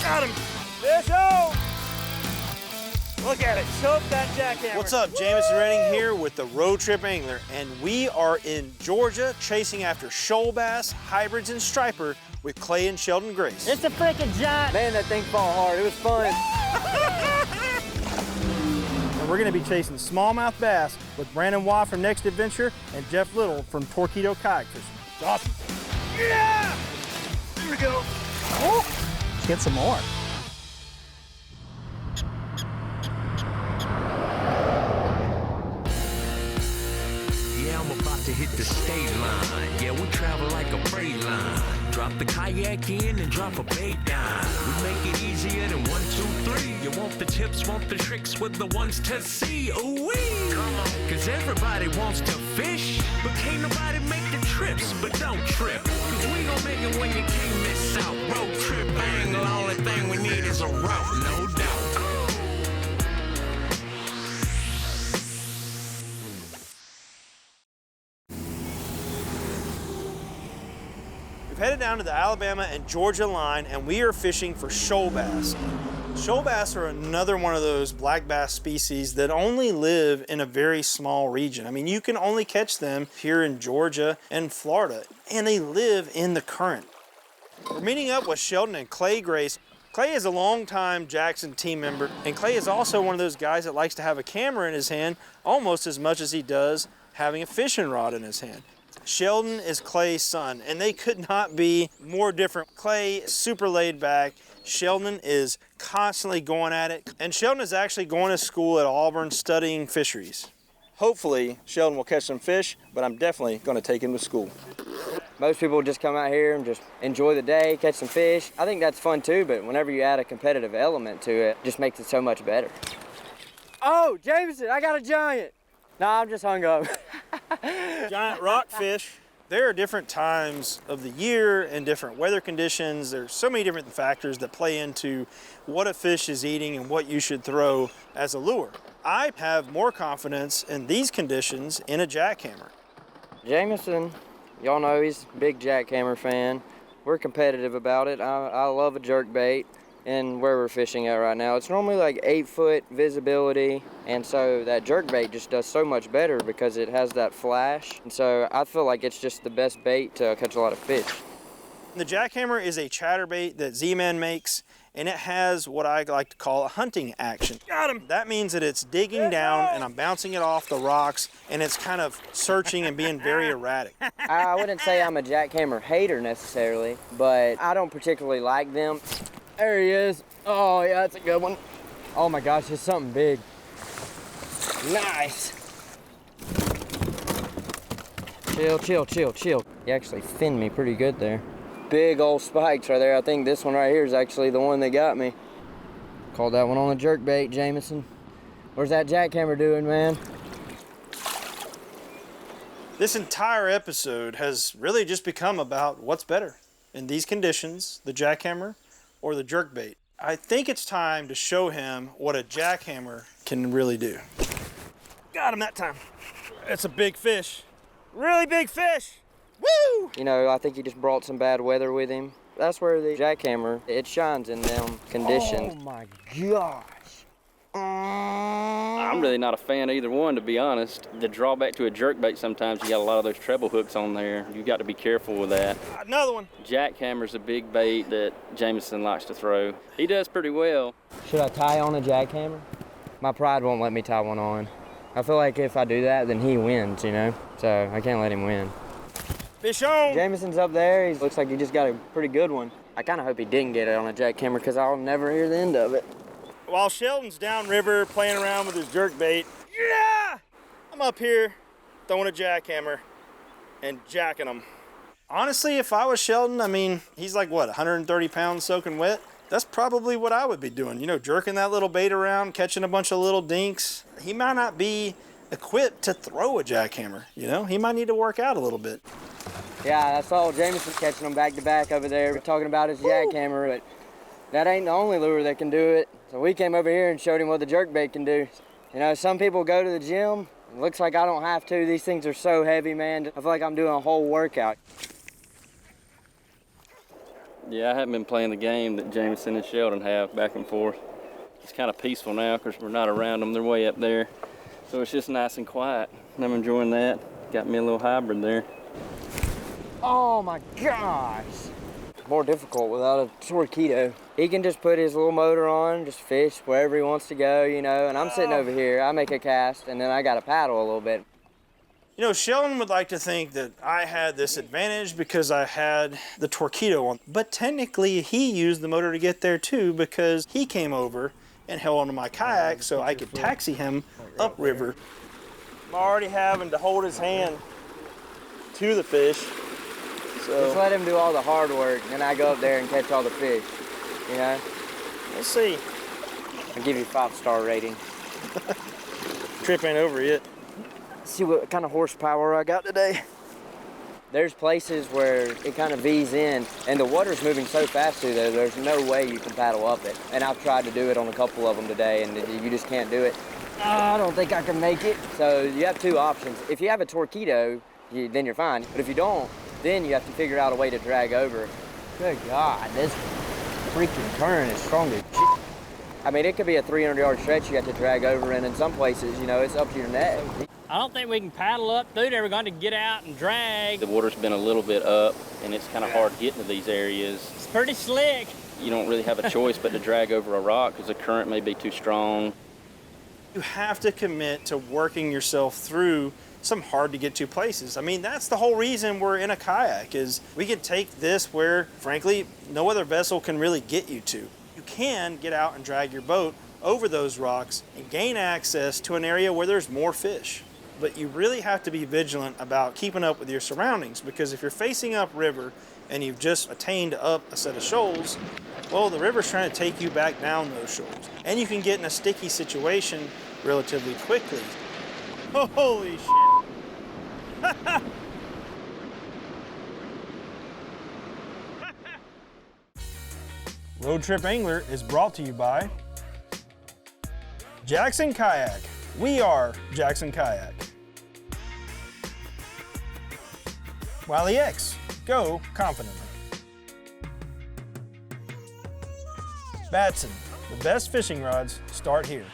Got him. Fish on. Look at it. Choke that jackhammer. What's up? Jamison Redding here with the Road Trip Angler, and we are in Georgia chasing after shoal bass, hybrids, and striper with Clay and Sheldon Grace. It's a freaking giant. Man, that thing fall hard. It was fun. And we're going to be chasing smallmouth bass with Brandon Waugh from Next Adventure and Jeff Little from Torpedo Kayak Fishing. It's awesome. Yeah! Here we go. Oh. Let's get some more. Yeah, I'm about to hit the state line. Yeah, we travel like a freight line. Drop the kayak in and drop a bait down. We make it easier than 1, 2, 3. You want the tips, want the tricks with the ones to see. Ooh-wee! Come on. Cause everybody wants to fish, but can't nobody make the trips. But don't trip, cause we gon' make it when you can't miss out. Road trip angle, only thing we need is a route, no doubt. We've headed down to the Alabama and Georgia line, and we are fishing for shoal bass. Shoal bass are another one of those black bass species that only live in a very small region. I mean, you can only catch them here in Georgia and Florida, and they live in the current. We're meeting up with Sheldon and Clay Grace. Clay is a longtime Jackson team member, and Clay is also one of those guys that likes to have a camera in his hand almost as much as he does having a fishing rod in his hand. Sheldon is Clay's son, and they could not be more different. Clay is super laid back. Sheldon is constantly going at it, and Sheldon is actually going to school at Auburn studying fisheries. Hopefully, Sheldon will catch some fish, but I'm definitely going to take him to school. Most people just come out here and just enjoy the day, catch some fish. I think that's fun too, but whenever you add a competitive element to it, it just makes it so much better. Oh, Jameson, I got a giant. Nah, I'm just hung up. Giant rockfish. There are different times of the year and different weather conditions. There's so many different factors that play into what a fish is eating and what you should throw as a lure. I have more confidence in these conditions in a jackhammer. Jameson, y'all know he's a big jackhammer fan. We're competitive about it. I love a jerkbait. And where we're fishing at right now, it's normally like 8-foot visibility, and so that jerkbait just does so much better because it has that flash, and so I feel like it's just the best bait to catch a lot of fish. The jackhammer is a chatterbait that Z-Man makes, and it has what I like to call a hunting action. Got him! That means that it's digging down and I'm bouncing it off the rocks, and it's kind of searching and being very erratic. I wouldn't say I'm a jackhammer hater necessarily, but I don't particularly like them. There he is. Oh, yeah, that's a good one. Oh my gosh, it's something big. Nice. Chill, chill, chill, chill. He actually finned me pretty good there. Big old spikes right there. I think this one right here is actually the one that got me. Called that one on a jerkbait, Jameson. Where's that jackhammer doing, man? This entire episode has really just become about what's better in these conditions, the jackhammer or the jerkbait. I think it's time to show him what a jackhammer can really do. Got him that time. It's a big fish. Really big fish. Woo! You know, I think he just brought some bad weather with him. That's where the jackhammer, it shines in them conditions. Oh my gosh. I'm really not a fan of either one, to be honest. The drawback to a jerkbait, sometimes you got a lot of those treble hooks on there. You got to be careful with that. Another one. Jackhammer's a big bait that Jameson likes to throw. He does pretty well. Should I tie on a jackhammer? My pride won't let me tie one on. I feel like if I do that, then he wins, you know? So I can't let him win. Fish on. Jameson's up there. He looks like he just got a pretty good one. I kind of hope he didn't get it on a jackhammer because I'll never hear the end of it. While Sheldon's downriver playing around with his jerkbait, yeah! I'm up here throwing a jackhammer and jacking them. Honestly, if I was Sheldon, I mean, he's like, what, 130 pounds soaking wet? That's probably what I would be doing. You know, jerking that little bait around, catching a bunch of little dinks. He might not be equipped to throw a jackhammer, you know? He might need to work out a little bit. Yeah, I saw Jameson catching them back to back over there, talking about his jackhammer, but that ain't the only lure that can do it. So we came over here and showed him what the jerkbait can do. You know, some people go to the gym. It looks like I don't have to. These things are so heavy, man. I feel like I'm doing a whole workout. Yeah, I haven't been playing the game that Jameson and Sheldon have back and forth. It's kind of peaceful now because we're not around them. They're way up there. So it's just nice and quiet. And I'm enjoying that. Got me a little hybrid there. Oh my gosh. More difficult without a Torqeedo. He can just put his little motor on, just fish wherever he wants to go, you know, and I'm sitting over here, I make a cast, and then I got to paddle a little bit. You know, Sheldon would like to think that I had this advantage because I had the Torqeedo on, but technically he used the motor to get there too because he came over and held onto my kayak so I could taxi him upriver. I'm already having to hold his hand to the fish. So Just let him do all the hard work, and I go up there and catch all the fish, you know? let's see. I'll give you 5-star rating. Trip ain't over yet. See what kind of horsepower I got today. There's places where it kind of V's in, and the water's moving so fast through there, there's no way you can paddle up it. And I've tried to do it on a couple of them today, and you just can't do it. I don't think I can make it. So you have two options. If you have a Torqeedo, then you're fine. But if you don't, then you have to figure out a way to drag over. Good God, this freaking current is strong as shit. I mean, it could be a 300-yard stretch you have to drag over, and in some places, you know, it's up to your neck. I don't think we can paddle up through there. We're going to get out and drag. The water's been a little bit up, and it's kind of hard getting to these areas. It's pretty slick. You don't really have a choice but to drag over a rock because the current may be too strong. You have to commit to working yourself through some hard to get to places. I mean, that's the whole reason we're in a kayak is we can take this where, frankly, no other vessel can really get you to. You can get out and drag your boat over those rocks and gain access to an area where there's more fish. But you really have to be vigilant about keeping up with your surroundings because if you're facing upriver and you've just attained up a set of shoals, well, the river's trying to take you back down those shoals. And you can get in a sticky situation relatively quickly. Holy shit. Road Trip Angler is brought to you by Jackson Kayak. We are Jackson Kayak. Wiley X, go confidently. Batson, the best fishing rods start here.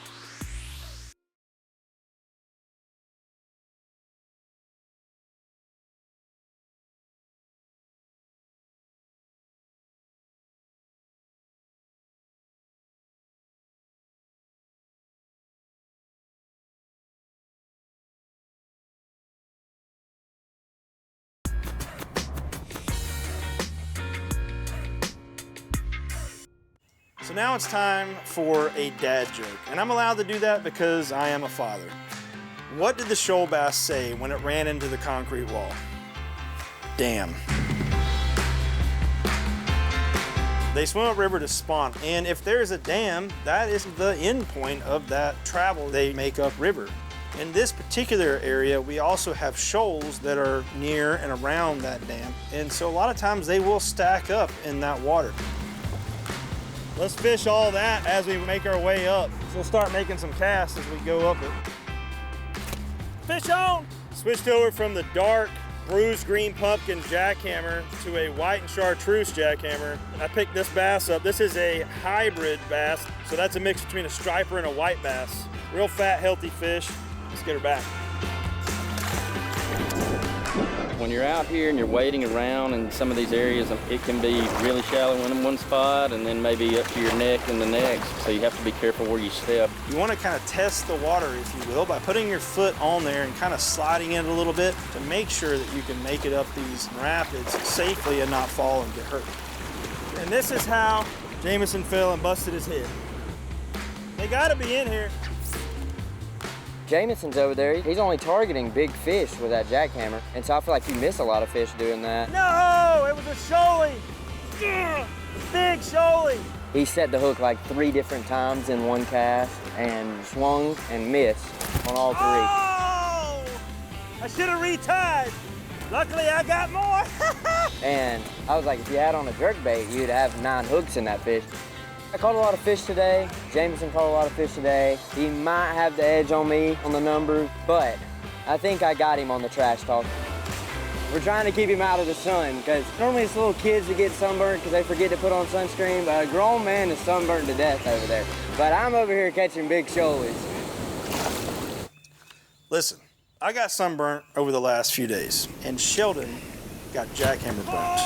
So now it's time for a dad joke, and I'm allowed to do that because I am a father. What did the shoal bass say when it ran into the concrete wall? Damn. They swim upriver to spawn, and if there's a dam, that is the end point of that travel they make upriver. In this particular area, we also have shoals that are near and around that dam, and so a lot of times they will stack up in that water. Let's fish all that as we make our way up. So we'll start making some casts as we go up it. Fish on! Switched over from the dark bruised green pumpkin jackhammer to a white and chartreuse jackhammer. I picked this bass up. This is a hybrid bass, so that's a mix between a striper and a white bass. Real fat, healthy fish. Let's get her back. When you're out here and you're wading around in some of these areas, it can be really shallow in one spot and then maybe up to your neck in the next. So you have to be careful where you step. You want to kind of test the water, if you will, by putting your foot on there and kind of sliding it a little bit to make sure that you can make it up these rapids safely and not fall and get hurt. And this is how Jameson fell and busted his head. They got to be in here. Jameson's over there, he's only targeting big fish with that jackhammer, and so I feel like you miss a lot of fish doing that. No, it was a shoalie. Big shoalie. He set the hook like 3 different times in one cast and swung and missed on all 3. Oh, I should have retied. Luckily, I got more. And I was like, if you had on a jerkbait, you'd have 9 hooks in that fish. I caught a lot of fish today. Jameson caught a lot of fish today. He might have the edge on me on the numbers, but I think I got him on the trash talk. We're trying to keep him out of the sun because normally it's little kids that get sunburned because they forget to put on sunscreen, but a grown man is sunburned to death over there. But I'm over here catching big shoalies. Listen, I got sunburnt over the last few days, and Sheldon got jackhammer burns.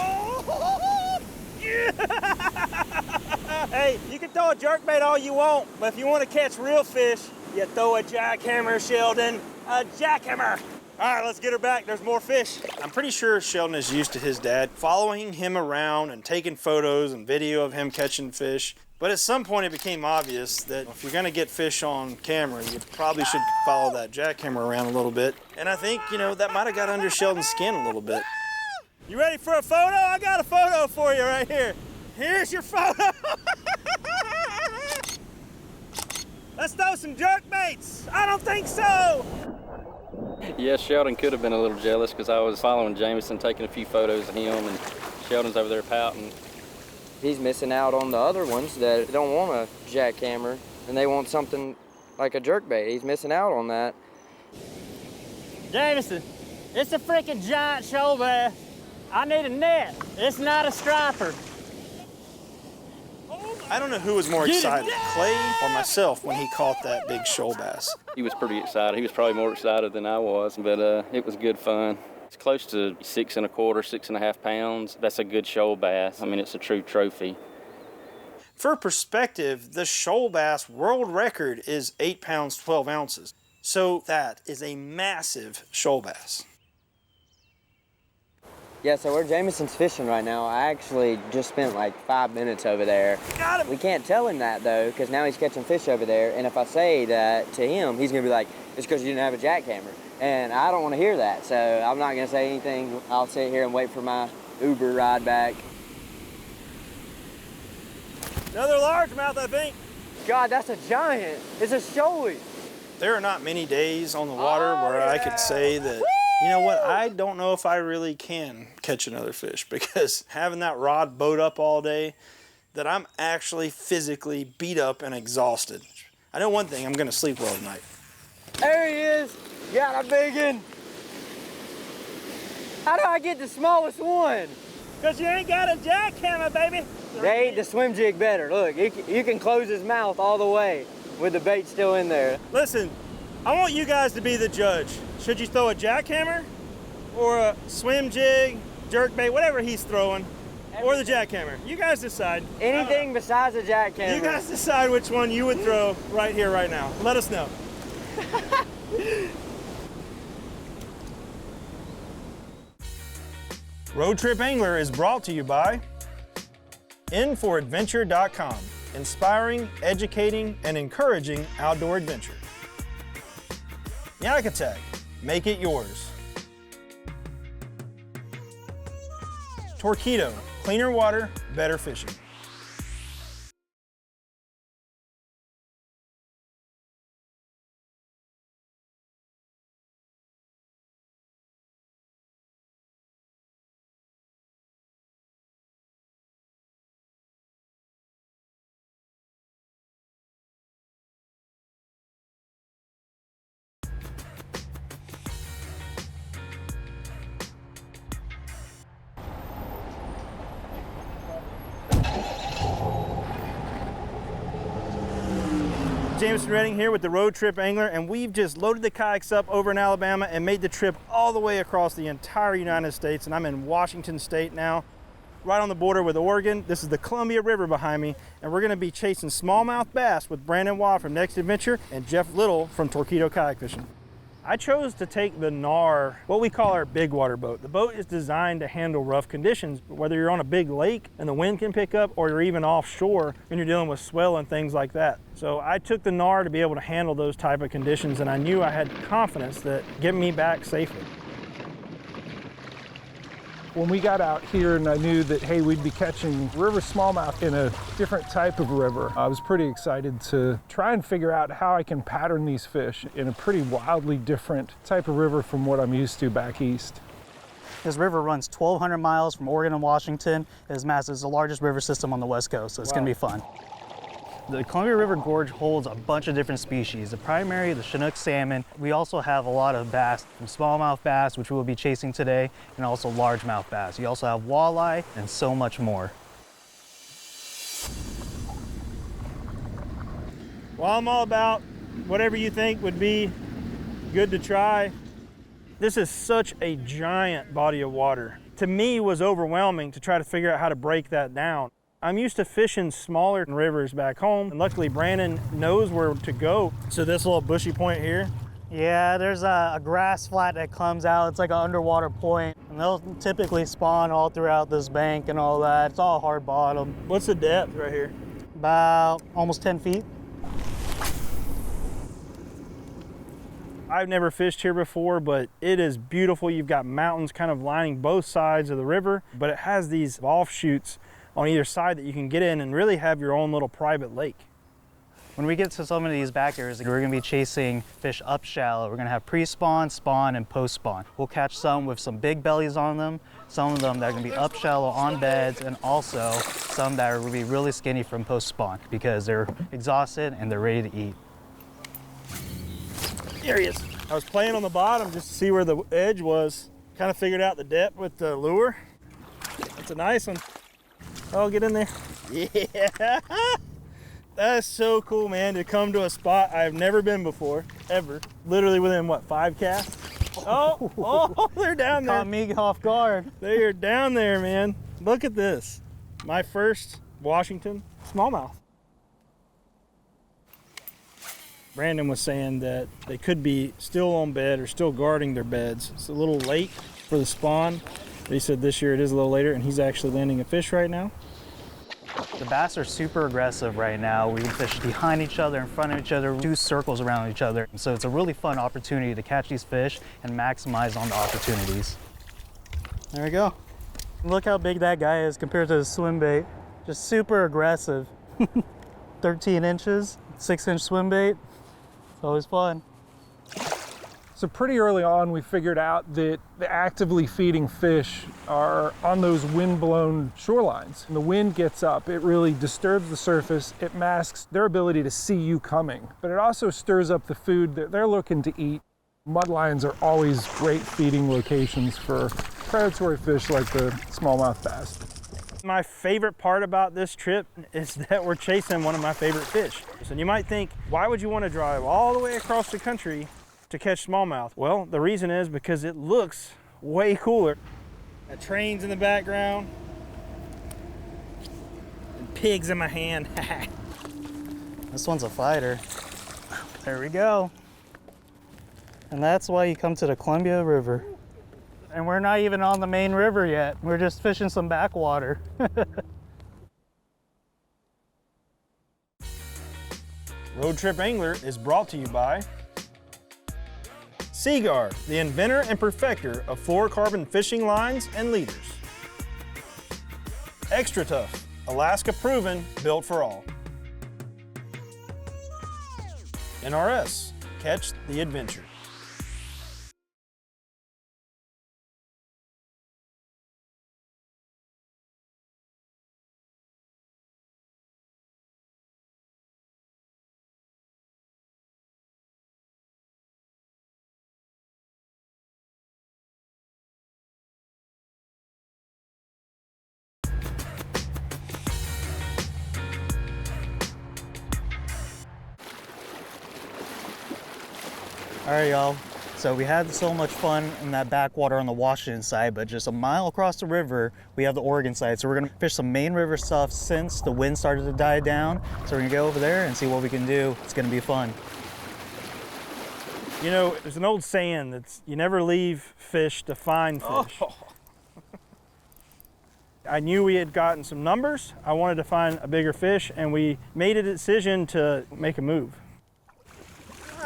Hey, you can throw a jerkbait all you want, but if you want to catch real fish, you throw a jackhammer, Sheldon. A jackhammer. All right, let's get her back. There's more fish. I'm pretty sure Sheldon is used to his dad following him around and taking photos and video of him catching fish. But at some point it became obvious that if you're gonna get fish on camera, you probably should follow that jackhammer around a little bit. And I think, that might have got under Sheldon's skin a little bit. You ready for a photo? I got a photo for you right here. Here's your photo. Let's throw some jerkbaits. I don't think so. Yeah, Sheldon could have been a little jealous because I was following Jameson, taking a few photos of him, and Sheldon's over there pouting. He's missing out on the other ones that don't want a jackhammer and they want something like a jerkbait. He's missing out on that. Jameson, it's a freaking giant shoal bass. I need a net. It's not a striper. I don't know who was more excited, Clay or myself, when he caught that big shoal bass. He was pretty excited. He was probably more excited than I was, but it was good fun. It's close to 6 1/4, 6.5 pounds. That's a good shoal bass. I mean, it's a true trophy. For perspective, the shoal bass world record is 8 pounds, 12 ounces. So that is a massive shoal bass. Yeah, so where Jameson's fishing right now, I actually just spent like 5 minutes over there. Got him. We can't tell him that though, because now he's catching fish over there, and if I say that to him, he's gonna be like, it's because you didn't have a jackhammer. And I don't want to hear that, so I'm not gonna say anything. I'll sit here and wait for my Uber ride back. Another largemouth, I think. God, that's a giant. It's a shoalie. There are not many days on the water where I could say that, you know what, I don't know if I really can catch another fish, because having that rod bowed up all day, that I'm actually physically beat up and exhausted. I know one thing, I'm gonna sleep well tonight. There he is. Got a big one. How do I get the smallest one? Because you ain't got a jackhammer, baby. They ate the swim jig better. Look, you can close his mouth all the way with the bait still in there. Listen, I want you guys to be the judge. Should you throw a jackhammer or a swim jig, jerkbait, whatever he's throwing, or the jackhammer? You guys decide. Anything besides a jackhammer. You guys decide which one you would throw right here, right now. Let us know. Road Trip Angler is brought to you by InForAdventure.com, inspiring, educating, and encouraging outdoor adventure. Yakatech, make it yours. Torqeedo, cleaner water, better fishing. Jameson Redding here with the Road Trip Angler, and we've just loaded the kayaks up over in Alabama and made the trip all the way across the entire United States, and I'm in Washington State now, right on the border with Oregon. This is the Columbia River behind me, and we're gonna be chasing smallmouth bass with Brandon Waugh from Next Adventure and Jeff Little from Torqeedo Kayak Fishing. I chose to take the Knarr, what we call our big water boat. The boat is designed to handle rough conditions, whether you're on a big lake and the wind can pick up, or you're even offshore and you're dealing with swell and things like that. So I took the Knarr to be able to handle those type of conditions, and I knew I had confidence that get me back safely. When we got out here and I knew that, hey, we'd be catching river smallmouth in a different type of river, I was pretty excited to try and figure out how I can pattern these fish in a pretty wildly different type of river from what I'm used to back east. This river runs 1,200 miles from Oregon and Washington. It's massive. It's the largest river system on the West Coast, so it's going to be fun. The Columbia River Gorge holds a bunch of different species. The primary, the Chinook salmon. We also have a lot of bass, from smallmouth bass, which we'll be chasing today, and also largemouth bass. You also have walleye and so much more. Well, I'm all about whatever you think would be good to try. This is such a giant body of water. To me, it was overwhelming to try to figure out how to break that down. I'm used to fishing smaller rivers back home, and luckily Brandon knows where to go. So this little bushy point here, Yeah, there's a grass flat that comes out. It's like an underwater point, and they'll typically spawn all throughout this bank and all that. It's all hard bottom. what's the depth right here? About almost 10 feet. I've never fished here before, but it is beautiful. You've got mountains kind of lining both sides of the river, but it has these offshoots on either side that you can get in and really have your own little private lake. When we get to some of these back areas, we're gonna be chasing fish up shallow. We're gonna have pre-spawn, spawn, and post-spawn. We'll catch some with some big bellies on them, some of them that are gonna be up shallow on beds, and also some that are gonna be really skinny from post-spawn because they're exhausted and they're ready to eat. There he is. I was playing on the bottom just to see where the edge was. Kind of figured out the depth with the lure. That's a nice one. Oh, get in there. Yeah. That's so cool, man, to come to a spot I've never been before, ever. Literally within, what, 5 casts? Oh, they're down there. Caught me off guard. They are down there, man. Look at this. My first Washington smallmouth. Brandon was saying that they could be still on bed or still guarding their beds. It's a little late for the spawn. But he said this year it is a little later, and he's actually landing a fish right now. The bass are super aggressive right now. We fish behind each other, in front of each other, do circles around each other. So it's a really fun opportunity to catch these fish and maximize on the opportunities. There we go. Look how big that guy is compared to the swim bait. Just super aggressive. 13 inches, 6-inch swim bait. It's always fun. So pretty early on, we figured out that the actively feeding fish are on those wind-blown shorelines. When the wind gets up, it really disturbs the surface. It masks their ability to see you coming, but it also stirs up the food that they're looking to eat. Mudlines are always great feeding locations for predatory fish like the smallmouth bass. My favorite part about this trip is that we're chasing one of my favorite fish. And you might think, why would you want to drive all the way across the country to catch smallmouth? Well, the reason is because it looks way cooler. Got trains in the background and pigs in my hand. This one's a fighter. There we go. And that's why you come to the Columbia River. And we're not even on the main river yet. We're just fishing some backwater. Road Trip Angler is brought to you by Seaguard, the inventor and perfecter of fluorocarbon fishing lines and leaders. Extra Tough, Alaska proven, built for all. NRS, catch the adventure. All right, y'all. So we had so much fun in that backwater on the Washington side, but just a mile across the river, we have the Oregon side. So we're gonna fish some main river stuff since the wind started to die down. So we're gonna go over there and see what we can do. It's gonna be fun. You know, there's an old saying that's you never leave fish to find fish. Oh. I knew we had gotten some numbers. I wanted to find a bigger fish, and we made a decision to make a move.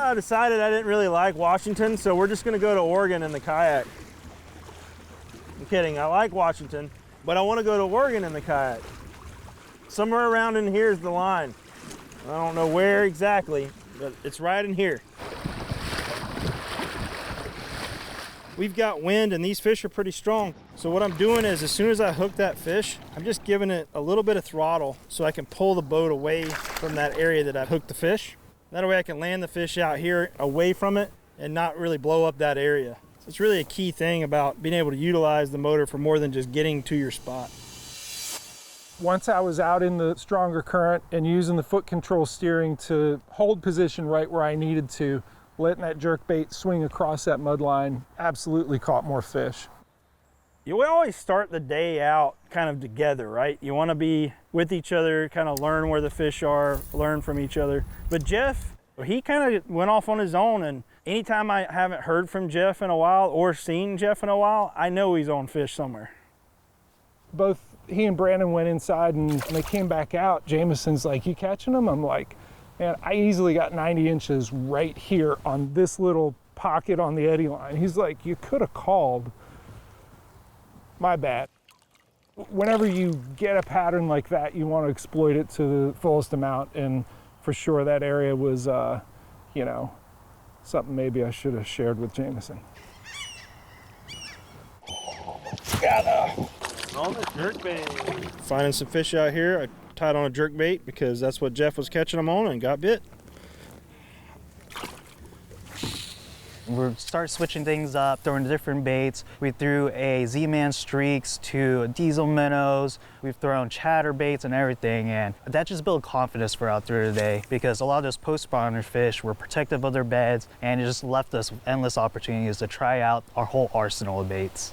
I decided I didn't really like Washington, so we're just gonna go to Oregon in the kayak. I'm kidding, I like Washington, but I wanna go to Oregon in the kayak. Somewhere around in here is the line. I don't know where exactly, but it's right in here. We've got wind and these fish are pretty strong. So what I'm doing is as soon as I hook that fish, I'm just giving it a little bit of throttle so I can pull the boat away from that area that I've hooked the fish. That way I can land the fish out here away from it and not really blow up that area. So it's really a key thing about being able to utilize the motor for more than just getting to your spot. Once I was out in the stronger current and using the foot control steering to hold position right where I needed to, letting that jerk bait swing across that mud line, absolutely caught more fish. You always start the day out kind of together, right? You want to be with each other, kind of learn where the fish are, learn from each other. But Jeff, he kind of went off on his own, and anytime I haven't heard from Jeff in a while or seen Jeff in a while, I know he's on fish somewhere. Both he and Brandon went inside and when they came back out, Jameson's like, "You catching them?" I'm like, "Man, I easily got 90 inches right here on this little pocket on the eddy line." He's like, "You could have called." My bad. Whenever you get a pattern like that, you want to exploit it to the fullest amount, and for sure that area was, you know, something maybe I should have shared with Jameson. On the jerkbait. Finding some fish out here. I tied on a jerkbait because that's what Jeff was catching them on and got bit. We start switching things up, throwing different baits. We threw a Z-Man Streaks to diesel minnows. We've thrown chatter baits and everything, and that just built confidence for out there today because a lot of those post-spawner fish were protective of their beds, and it just left us endless opportunities to try out our whole arsenal of baits.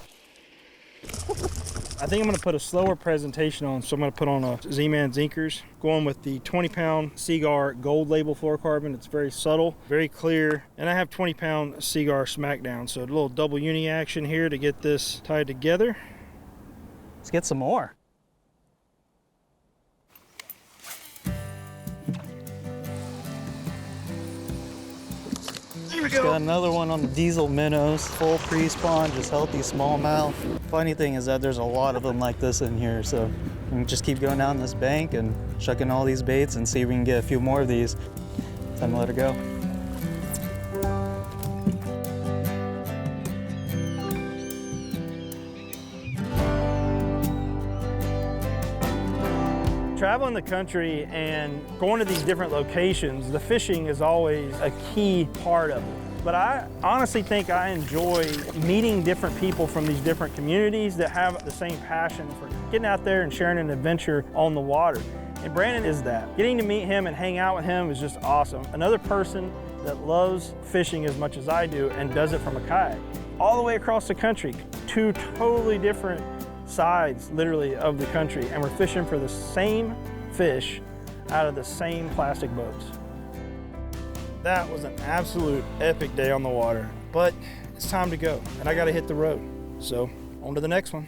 I think I'm going to put a slower presentation on, so I'm going to put on a Z-Man Zinkers, going with the 20-pound Seaguar Gold Label fluorocarbon. It's very subtle, very clear, and I have 20-pound Seaguar Smackdown, so a little double uni action here to get this tied together. Let's get some more. Just got another one on the diesel minnows, full pre-spawn, just healthy smallmouth. Funny thing is that there's a lot of them like this in here, so we can just keep going down this bank and chucking all these baits and see if we can get a few more of these. Time to let her go. Traveling the country and going to these different locations, the fishing is always a key part of it. But I honestly think I enjoy meeting different people from these different communities that have the same passion for getting out there and sharing an adventure on the water. And Brandon is that. Getting to meet him and hang out with him is just awesome. Another person that loves fishing as much as I do and does it from a kayak. All the way across the country, two totally different sides, literally, of the country, and we're fishing for the same fish out of the same plastic boats. That was an absolute epic day on the water, but it's time to go, and I gotta hit the road. So, on to the next one.